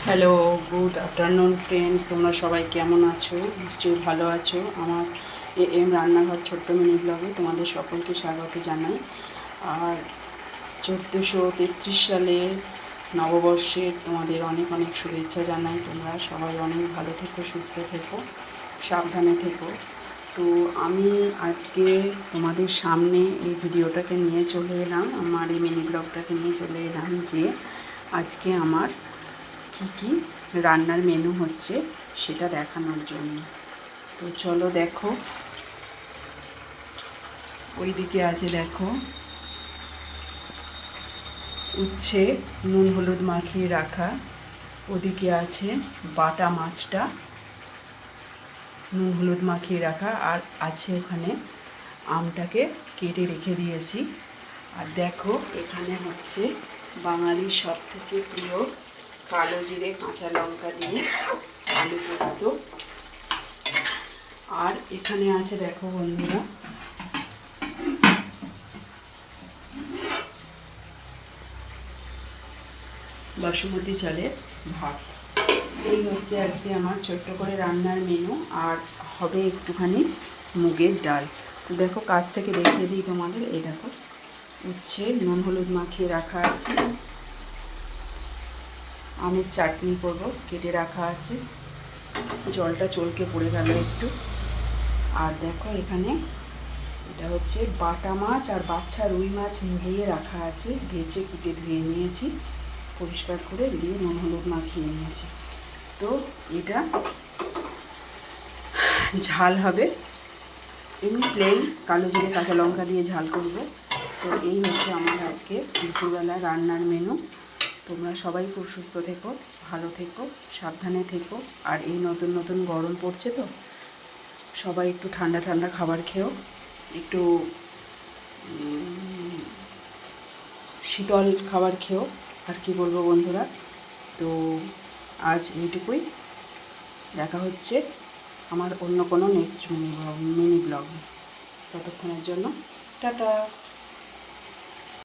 Hello, good afternoon friends. তোমরা সবাই কেমন আছো? নিশ্চয়ই ভালো আছো। আমার এম রান্নাঘর ছোট্ট মিনি ব্লগে তোমাদের সকলকে স্বাগত জানাই। আর 1433 সালের নববর্ষের তোমাদের অনেক অনেক শুভেচ্ছা জানাই। তোমরা সবাই অনেক ভালো থেকো, সুস্থ থেকো, সাবধানে থেকো। তো আমি আজকে তোমাদের সামনে এই ভিডিওটাকে নিয়ে চলে এলাম, আমার এই মিনি ব্লগটাকে নিয়ে চলে এলাম যে আজকে আমার কি কি রান্নার মেনু হচ্ছে সেটা দেখানোর জন্য। তো চলো দেখো, ওইদিকে আছে দেখো উচ্ছে নুন হলুদ মাখিয়ে রাখা, ওদিকে আছে বাটা মাছটা নুন হলুদ মাখিয়ে রাখা, আর আছে ওখানে আমটাকে কেটে রেখে দিয়েছি। আর দেখো এখানে হচ্ছে বাঙালির সব থেকে প্রিয় কালো জিরে কাঁচা লঙ্কা দিয়ে আলু পোস্ত। আর এখানে আছে দেখো বন্ধুরা বাসমতি চালের ভাত। এই হচ্ছে আজকে আমার ছোট্ট করে রান্নার মেনু। আর হবে একটুখানি মুগের ডাল। তো দেখো কাছ থেকে দেখিয়ে দিই তোমাদের। এই দেখো উচ্ছে নুন হলুদ মাখিয়ে রাখা আছে, আমের চাটনি করব কেটে রাখা আছে, জলটা চলকে পড়ে গেল একটু। আর দেখো এখানে এটা হচ্ছে বাটা মাছ আর বাচ্চা রুই মাছ মিলিয়ে রাখা আছে, ভেজে কুটে ধুয়ে নিয়েছি, পরিষ্কার করে দিয়ে নুন হলুদ মাখিয়ে নিয়েছি। তো এটা ঝাল হবে, এমনি প্লেন কালো জিরে কাঁচা লঙ্কা দিয়ে ঝাল করব। তো এই হচ্ছে আমার আজকে দুপুরবেলা রান্নার মেনু। তোমরা সবাই খুব সুস্থ থেকো, ভালো থেকো, সাবধানে থেকো। আর এই নতুন নতুন গরম পড়ছে, তো সবাই একটু ঠান্ডা ঠান্ডা খাবার খেও, একটু শীতল খাবার খেও। আর কি বলবো বন্ধুরা, তো আজ এইটুকুই। দেখা হচ্ছে আমার অন্য কোনো নেক্সট মিনি ব্লগে। ততক্ষণের জন্য টাটা।